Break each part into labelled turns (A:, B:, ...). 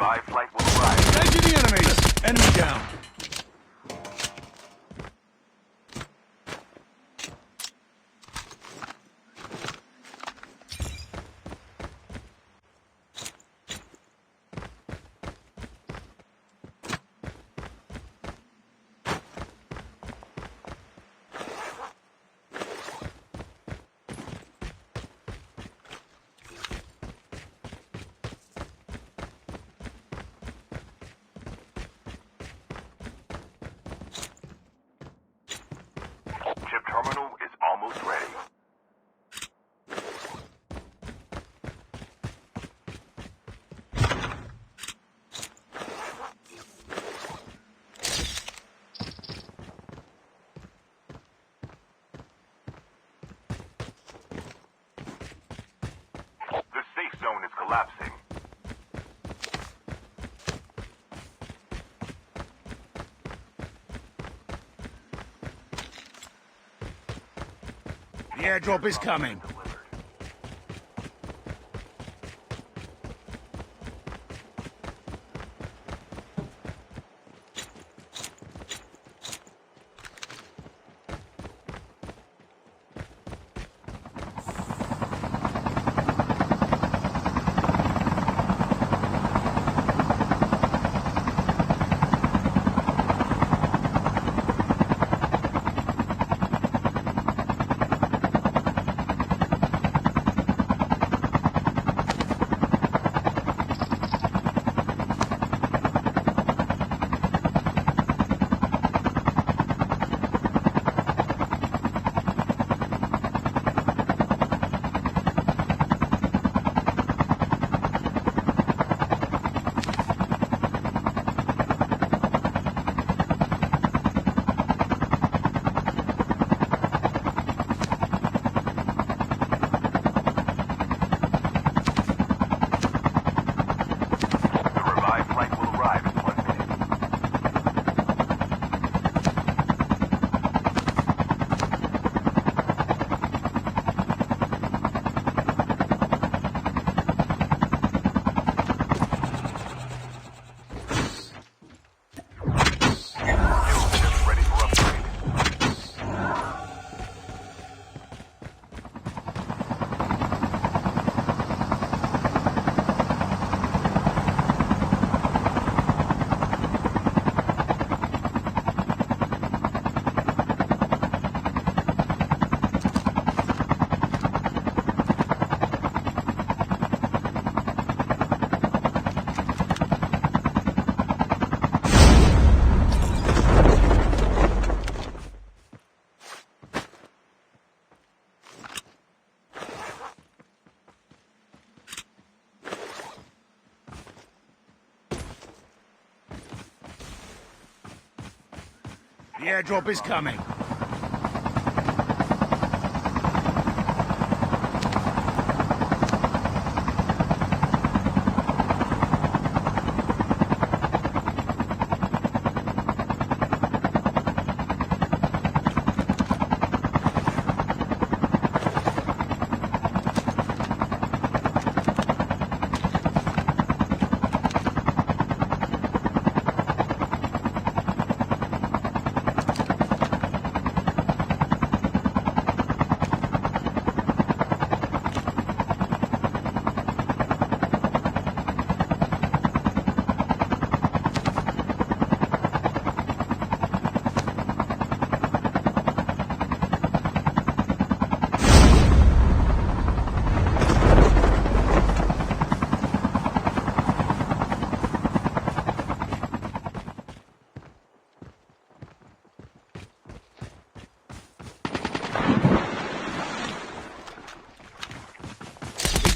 A: revived flight will arrive.
B: Engaging the enemies! Enemy down.
A: Chip terminal is almost ready. The safe zone is collapsing.
B: The airdrop is coming. The airdrop is coming.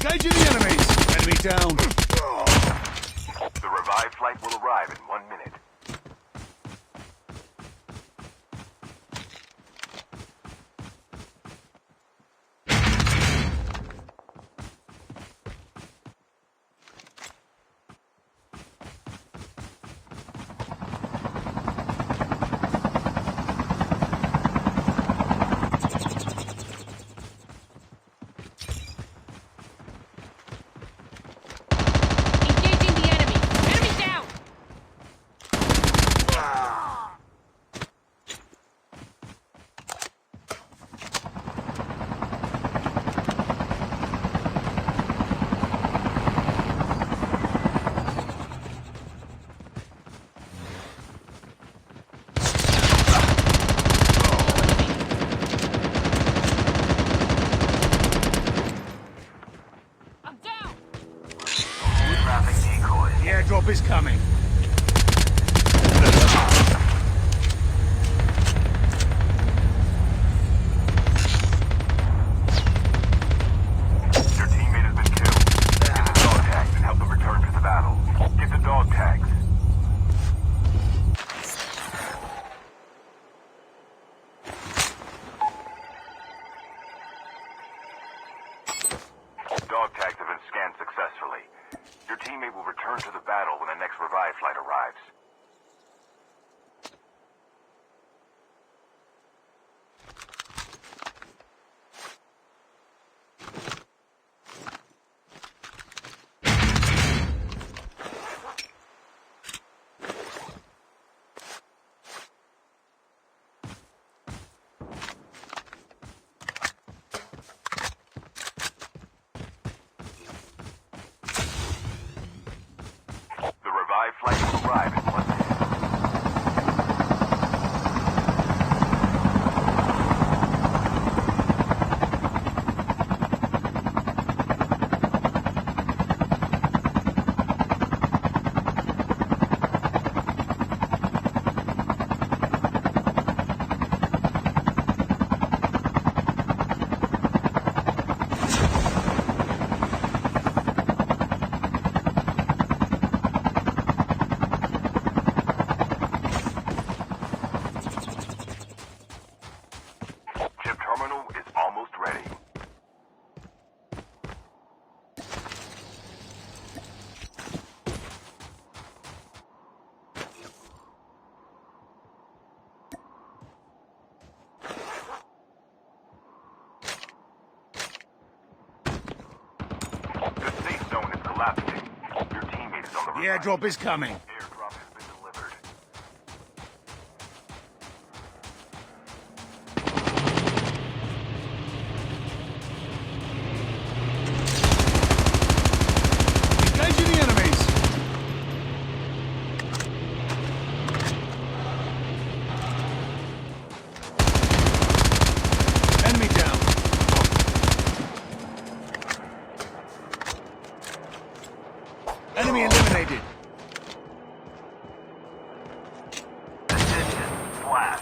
B: Engaging the enemies! Enemy down.
A: The revived flight will arrive in 1 minute.
C: Engaging the enemy.
B: Airdrop is coming.
A: Your teammate has been killed. Get the dog tags and help them return to the battle. Get the dog tags. Dog tags have been scanned successfully. Your teammate will return to the battle when the next revive flight arrives. The revive flight will arrive in 1 minute. Chip terminal is almost ready. The safe zone is collapsing. Your teammate is on the
B: The
A: revive.
B: airdrop is coming.
A: Airdrop has been delivered.
B: Engaging the enemies. Enemy down. Enemy eliminated.
A: Attention, flash.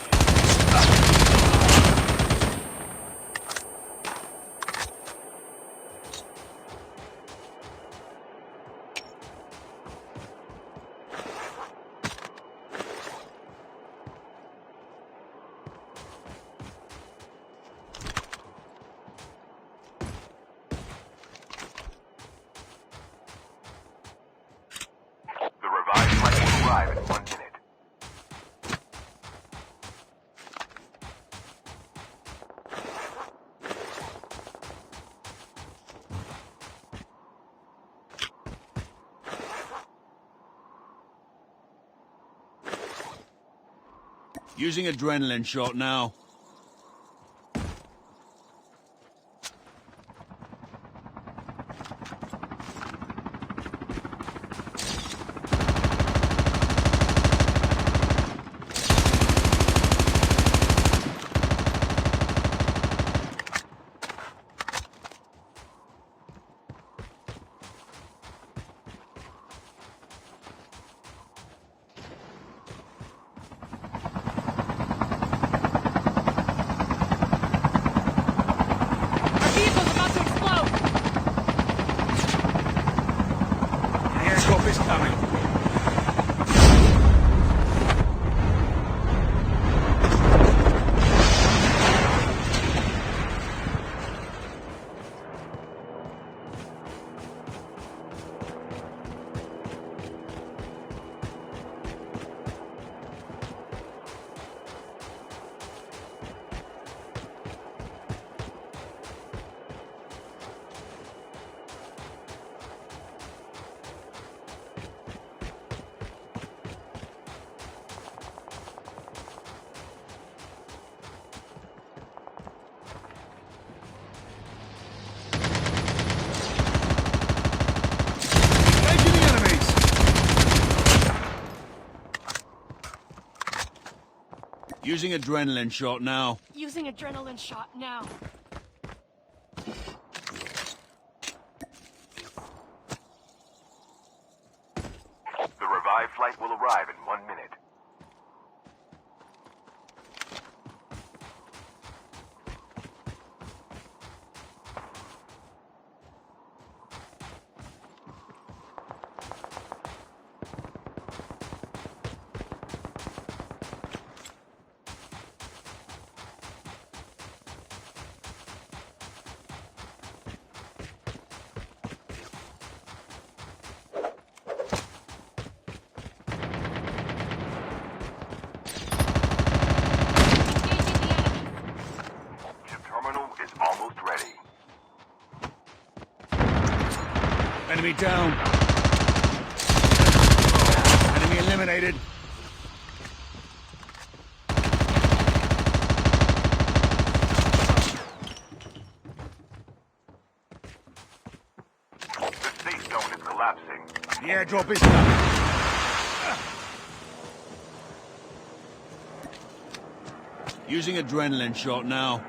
A: The revive flight will arrive in 1 minute.
B: Using adrenaline shot now.
C: Our vehicle's about to explode!
B: The airdrop is coming. Engaging the enemies. Using adrenaline shot now.
C: Using adrenaline shot now.
A: The revive in 1 minute. Almost ready.
B: Enemy down. Enemy eliminated.
A: The safe zone is collapsing.
B: The airdrop is coming. Using adrenaline shot now.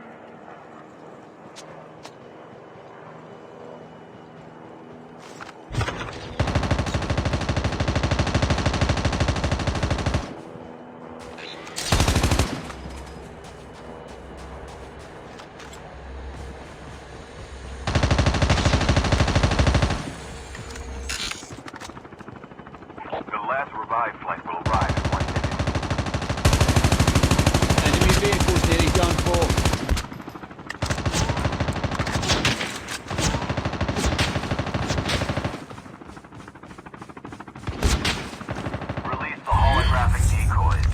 A: Revive flight will arrive in 1 minute.
B: Enemy vehicles nearly done for.
A: Release the holographic decoys.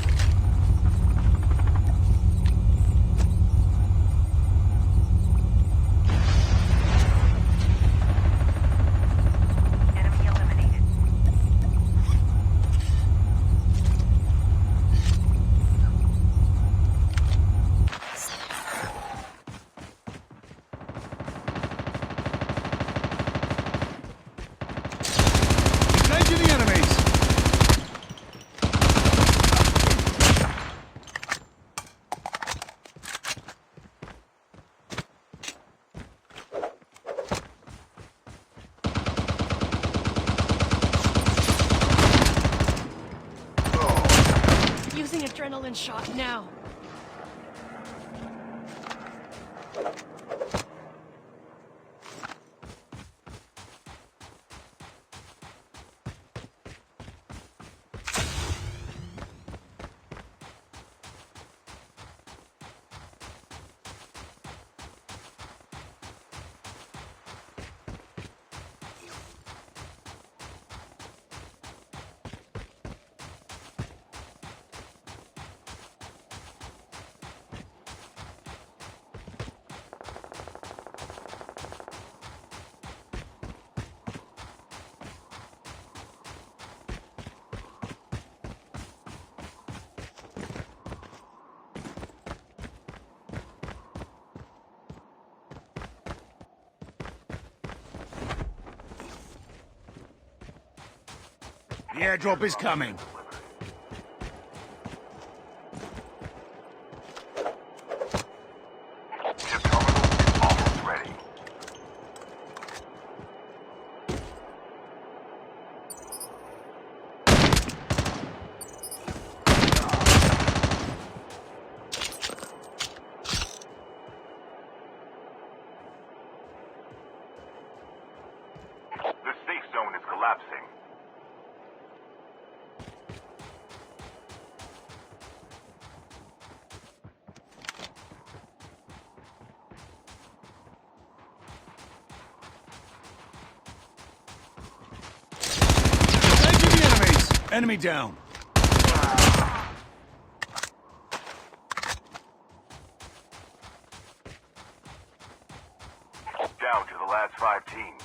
D: Enemy eliminated.
B: Engaging the enemies.
C: Using adrenaline shot now.
B: The airdrop is coming.
A: Ship terminal is almost ready. The safe zone is collapsing.
B: Engaging the enemies. Enemy down.
A: Down to the last 5 teams.